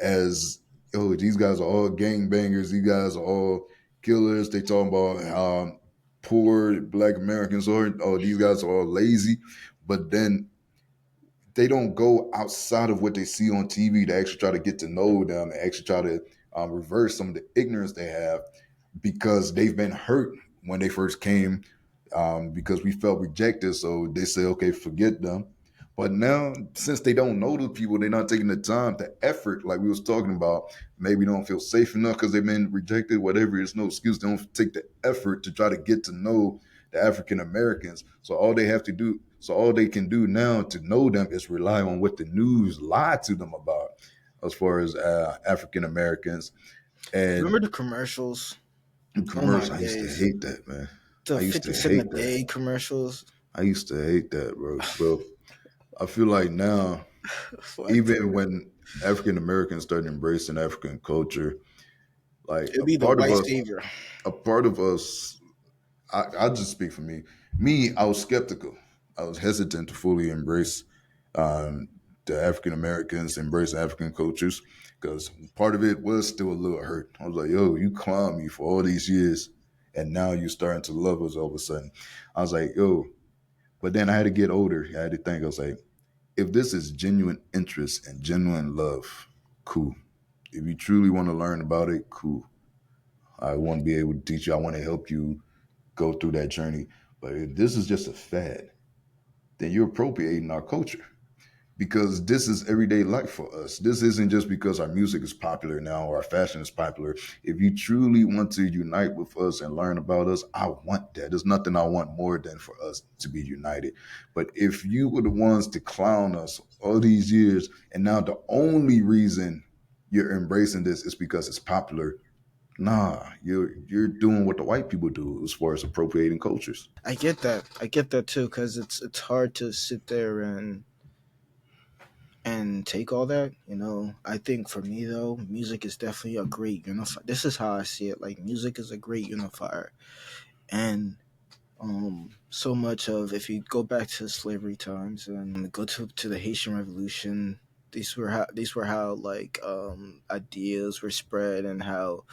as, oh, these guys are all gangbangers. These guys are all killers. They talking about poor black Americans or oh these guys are all lazy, but then they don't go outside of what they see on TV to actually try to get to know them and actually try to reverse some of the ignorance they have because they've been hurt when they first came because we felt rejected. So they say, okay, forget them. But now, since they don't know the people, they're not taking the time, the effort, like we was talking about. Maybe they don't feel safe enough because they've been rejected. Whatever, it's no excuse. They don't take the effort to try to get to know the African Americans. So all they can do now to know them is rely on what the news lied to them about, as far as African Americans Remember and the commercials? Oh my commercial. I used to days. hate that, man. The I used to 50 cent a hate that. day commercials. I used to hate that, bro. But I feel like now, What? even when African Americans start embracing African culture, like It'd be the white savior. a part of us, I just speak for me. Me, I was skeptical. I was hesitant to fully embrace um, the African Americans, embrace African cultures, because part of it was still a little hurt. I was like, yo, you clowned me for all these years, and now you're starting to love us all of a sudden. I was like, yo, but then I had to get older. I had to think, I was like, if this is genuine interest and genuine love, cool. If you truly want to learn about it, cool. I want to be able to teach you. I want to help you go through that journey. But if this is just a fad, then you're appropriating our culture because this is everyday life for us. This isn't just because our music is popular now or our fashion is popular. If you truly want to unite with us and learn about us, I want that. There's nothing I want more than for us to be united. But if you were the ones to clown us all these years and now the only reason you're embracing this is because it's popular, nah, you're doing what the white people do as far as appropriating cultures. I get that. I get that too, because it's hard to sit there and take all that. I think for me though, music is definitely a great unifier. This is how I see it. Like music is a great unifier, and so much of if you go back to slavery times and go to the Haitian Revolution, these were how like ideas were spread and how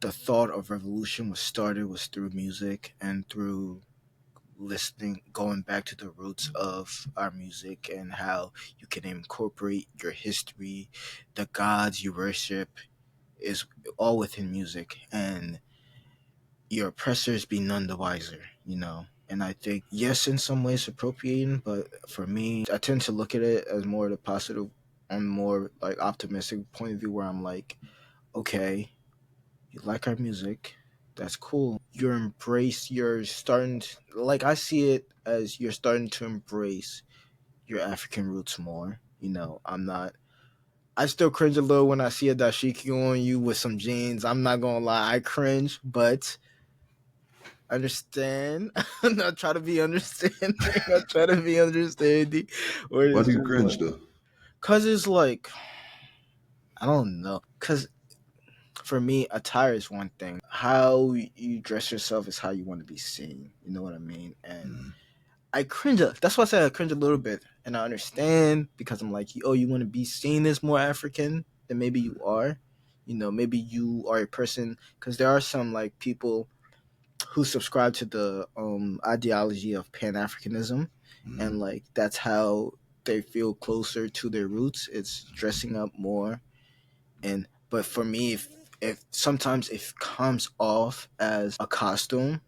the thought of revolution was through music and through listening, going back to the roots of our music and how you can incorporate your history, the gods you worship is all within music, and your oppressors be none the wiser. And I think, yes, in some ways appropriating, but for me, I tend to look at it as more the positive and more like optimistic point of view where I'm like, okay, you like our music, that's cool. You're starting to, like, I see it as you're starting to embrace your African roots more. I'm not, I still cringe a little when I see a dashiki on you with some jeans. I'm not gonna lie, I cringe, but understand. I'm not trying to be understanding. I'm trying to be understanding. Or Why it's do you just cringe like, though? cause it's like, I don't know. Cause for me, attire is one thing. How you dress yourself is how you want to be seen. You know what I mean? And Mm, I cringe. That's why I said I cringe a little bit, and I understand because I'm like, oh, you want to be seen as more African than maybe you are. Maybe you are a person because there are some like people who subscribe to the ideology of Pan Africanism, mm, and like that's how they feel closer to their roots. It's dressing up more, and but for me, if sometimes it comes off as a costume,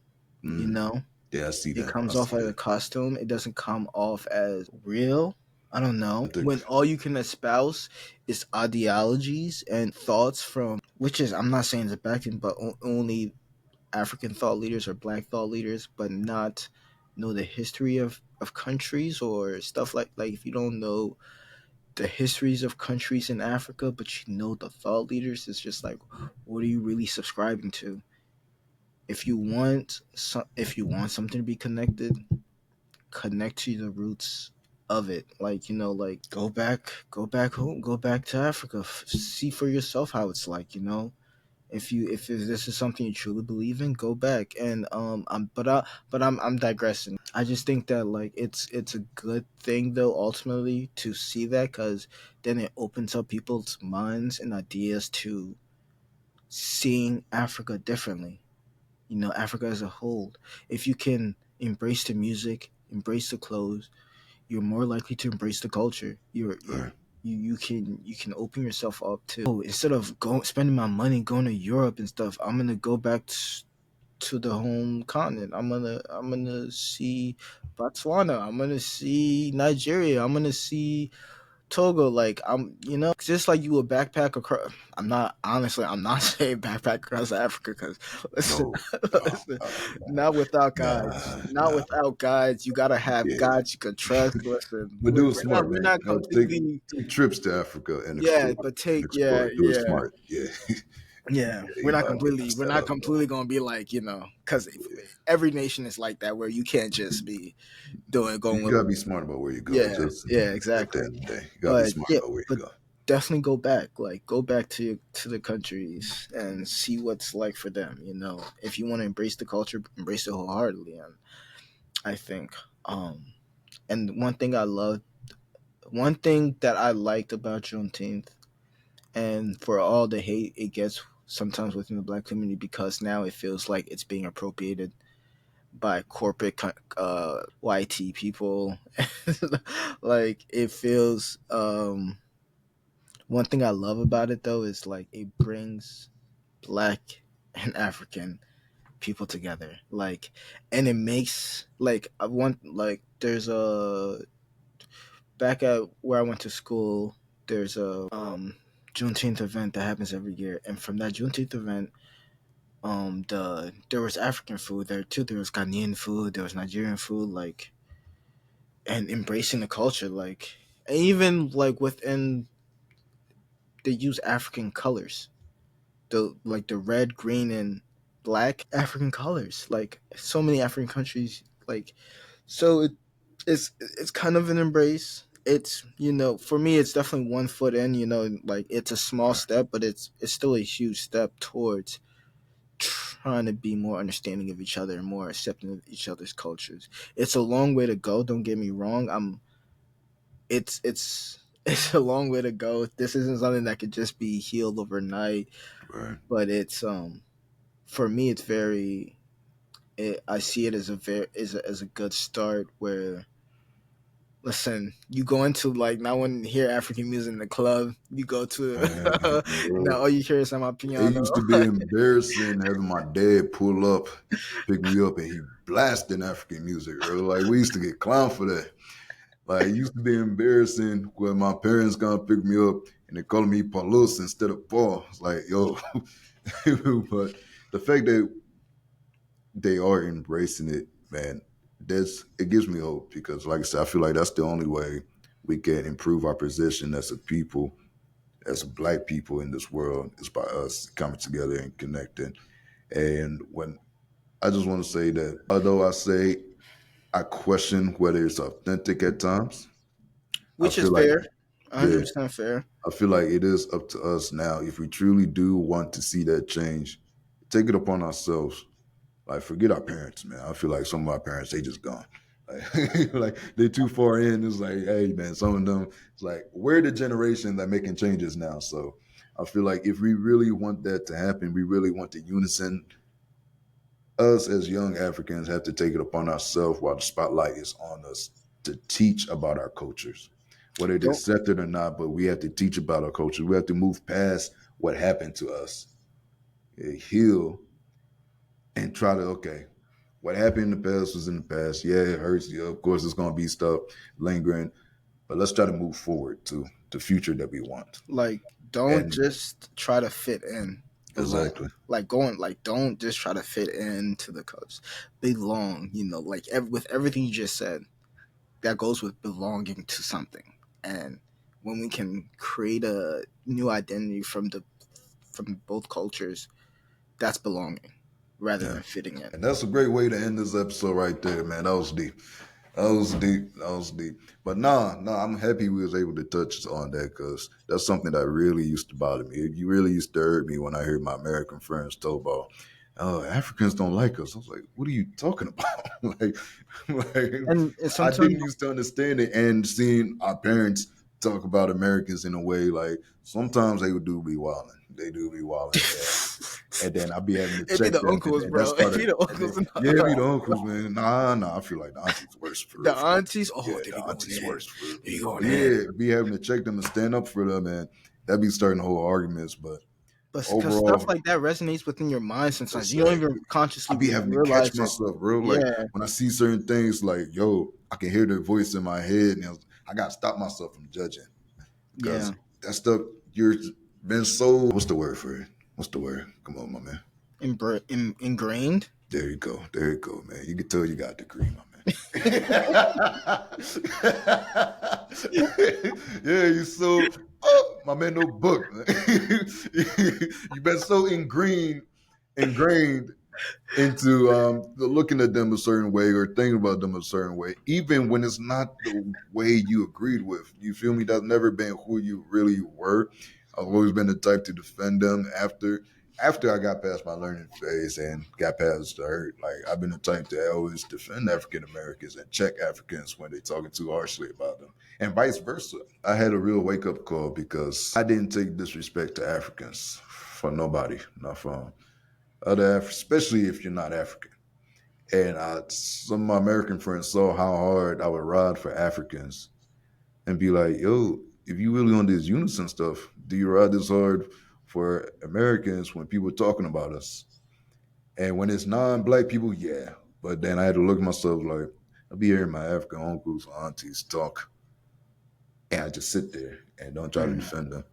you mm. know. Yeah, I see It that. I comes off see as a that. costume. It doesn't come off as real. I don't I know. think When all you can espouse is ideologies and thoughts from, which is, I'm not saying it's a bad thing, but only African thought leaders or black thought leaders, but not know the history of countries or stuff like if you don't know the histories of countries in Africa, but you know the thought leaders, it's just like, what are you really subscribing to? If you want something to be connected, connect to the roots of it. Like, like go back home, go back to Africa, see for yourself how it's like. If this is something you truly believe in, go back. And I'm digressing. I just think that like it's a good thing though ultimately to see that, because then it opens up people's minds and ideas to seeing Africa differently. Africa as a whole. If you can embrace the music, embrace the clothes, you're more likely to embrace the culture. right, You can open yourself up to, oh, instead of going spending my money going to Europe and stuff, I'm gonna go back to the home continent. I'm gonna see Botswana. I'm gonna see Nigeria. I'm gonna see Togo. Like, just like you would backpack across. I'm not saying backpack across Africa, because listen, no, no, listen, no, not without guides, nah, not nah, without guides. You gotta have yeah. guides you can trust. Listen, But we're, do it we're not smart, we're man. not No, take completely. take trips to Africa and Yeah, explore but and take yeah explore. Do it yeah smart. Yeah, yeah. yeah. We're You not know how to get completely that we're set not up, though. completely gonna be like, because Yeah. every nation is like that, where you can't just be doing going You with. gotta be smart about where you go. Yeah, Just yeah, at the exactly. end of the day, you gotta be But smart yeah, about where you but go. definitely go back. Like, go back to the countries and see what's like for them. If you want to embrace the culture, embrace it wholeheartedly. And I think, and one thing that I liked about Juneteenth, and for all the hate it gets sometimes within the black community, because now it feels like it's being appropriated by corporate YT people. Like, it feels, one thing I love about it though is like it brings black and African people together. Like, and it makes like I want like there's a back at where I went to school. There's a Juneteenth event that happens every year, and from that Juneteenth event, there was African food there too. There was Ghanaian food. There was Nigerian food. Like, and embracing the culture. Like, and even like within, they use African colors, the red, green, and black African colors. Like, so many African countries. Like, so it's kind of an embrace. It's, for me, it's definitely one foot in. Like, it's a small Right, step, but it's still a huge step towards trying to be more understanding of each other and more accepting of each other's cultures. It's a long way to go. Don't get me wrong. It's a long way to go. This isn't something that could just be healed overnight, right. but it's for me, it's very. I see it as as a good start. Where, listen, you go into, like, now when you hear African music in the club, you go to now Bro, all you hear is my it piano. used to be embarrassing having my dad pull up, pick me up, and he blasting African music. Bro. Like we used to get clowned for that. Like it used to be embarrassing when my parents gonna pick me up and they calling me Paulus instead of Paul. It's like, yo, but the fact that they are embracing it, man, that's it gives me hope because, like I said, I feel like that's the only way we can improve our position as a people, as black people in this world, is by us coming together and connecting. And when I just want to say that, although I say I question whether it's authentic at times, I Which is feel like fair, yeah, 100% fair. I feel like it is up to us now if we truly do want to see that change, take it upon ourselves. Like forget our parents, man. I feel like some of our parents they just gone. Like, like they too far in. It's like, hey man, some of them it's like we're the generation that making changes now. So I feel like if we really want that to happen, we really want the unison. Us as young Africans have to take it upon ourselves while the spotlight is on us to teach about our cultures, whether they Don't accept it or not. But we have to teach about our culture. We have to move past what happened to us, heal, and try to okay. What happened in the past was in the past. Yeah, it hurts. Yeah, of course, it's gonna be stuff lingering, but let's try to move forward to the future that we want. Like, don't And just try to fit in. Belong. exactly, Like going. Like, don't just try to fit into the Cubs. Belong. You know, like with everything you just said, that goes with belonging to something. And when we can create a new identity from both cultures, that's belonging rather yeah. than fitting in. And that's a great way to end this episode right there, man. That was deep. That was deep. That was deep. But nah, I'm happy we was able to touch on that because that's something that really used to bother me. You really used to hurt me when I heard my American friends talk about, oh, Africans don't like us. I was like, what are you talking about? like, And I sometimes, didn't used to understand it. And seeing our parents talk about Americans in a way, like sometimes they would do be wilding. They do be wilding. And then I'll be having to it be check the them, and uncles, then that bro. It started. be the And then uncles and yeah, be the uncles, man. Nah, I feel like the aunties worse for the real, for real. aunties. Yeah, Oh, they the be going aunties in. worse for real. They be going But in. yeah, be having to check them and stand up for them, and that be starting the whole arguments. But But because stuff overall, like that resonates within your mind sometimes, you don't exactly. even I consciously be having to catch realize it. myself, bro. Like Yeah, when I see certain things, like yo, I can hear their voice in my head, and I gotta stop myself from judging yeah. because that stuff you're been so. What's the word for it? What's the word? Come on, my man. Ingrained. There you go. There you go, man. You can tell you got a degree, my man. yeah, you so my man, no book. You been so ingrained into looking at them a certain way or thinking about them a certain way, even when it's not the way you agreed with. You feel me? That's never been who you really were. I've always been the type to defend them after I got past my learning phase and got past the hurt. Like I've been the type to always defend African Americans and check Africans when they're talking too harshly about them, and vice versa. I had a real wake up call because I didn't take disrespect to Africans for nobody, not from especially if you're not African. And some of my American friends saw how hard I would ride for Africans and be like, yo, if you really on this unison stuff, do you ride this hard for Americans when people are talking about us? And when it's non-black people, yeah. But then I had to look at myself like, I'll be hearing my African uncles, aunties talk, and I just sit there and don't try to Mm, defend them.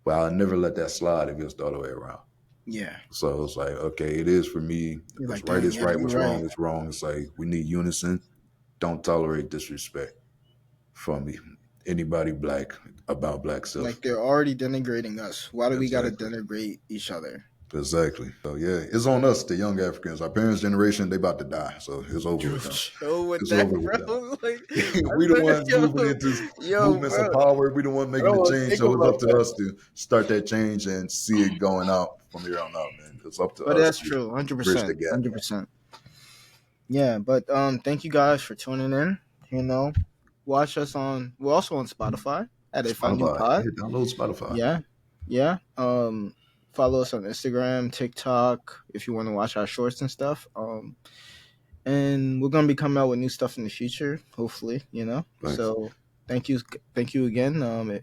But I'll never let that slide if it's the other way around. yeah. So it's like, okay, it is for me. You're What's like, right dang, is yeah, right. you're What's right. wrong is wrong. It's like we need unison. Don't tolerate disrespect from me. Anybody black about black Like stuff. they're already denigrating us. Why do we gotta Exactly. denigrate each other? Exactly. So yeah, it's on us, the young Africans. Our parents' generation, they about to die. So it's over with Dude, them. chill with It's that, over with them. bro. Like, We the ones yo, moving into yo, movements of bro. power. We the one I making don't the want to change. think So it's about up to that. us to start that change and see it going out from here on out, man. It's up to But us that's to true, bridge the 100%, gap. 100%. Yeah, but thank you guys for tuning in. You know, watch us on. We're also on Spotify at If I Knew Spotify. Pod. Yeah, download Spotify. Yeah, yeah. Follow us on Instagram, TikTok if you want to watch our shorts and stuff. And we're gonna be coming out with new stuff in the future, hopefully. You know. Thanks. So thank you again.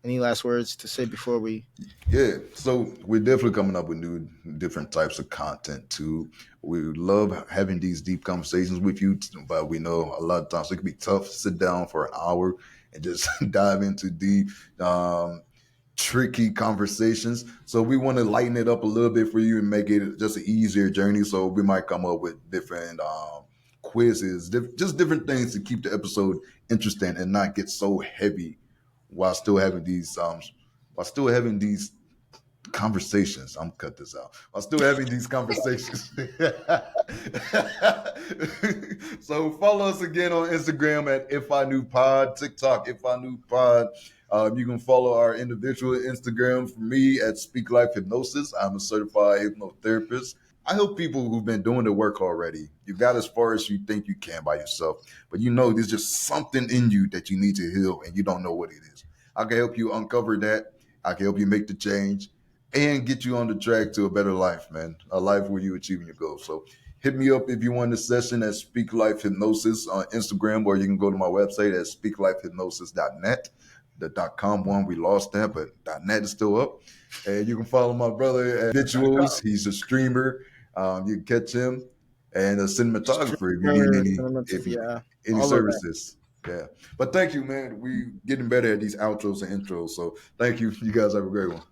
Any last words to say before we? Yeah, so we're definitely coming up with new, different types of content too. We love having these deep conversations with you, but we know a lot of times it can be tough to sit down for an hour and just dive into deep, tricky conversations. So we want to lighten it up a little bit for you and make it just an easier journey. So we might come up with different quizzes, just different things to keep the episode interesting and not get so heavy while still having these conversations. I'm cut this out. I'm still having these conversations. So follow us again on Instagram at If I Knew Pod, TikTok If I Knew Pod. You can follow our individual Instagram for me at Speak Life Hypnosis. I'm a certified hypnotherapist. I help people who've been doing the work already. You got as far as you think you can by yourself, but you know there's just something in you that you need to heal and you don't know what it is. I can help you uncover that. I can help you make the change and get you on the track to a better life, man. A life where you're achieving your goals. So hit me up if you want a session at Speak Life Hypnosis on Instagram, or you can go to my website at speaklifehypnosis.net. The .com one, we lost that, but .net is still up. And you can follow my brother at Vitsuals. He's a streamer. You can catch him. and a cinematographer if you need Streamer, any if cinematography, you yeah, any all of that. services. Yeah. But thank you, man. We getting better at these outros and intros. So thank you. You guys have a great one.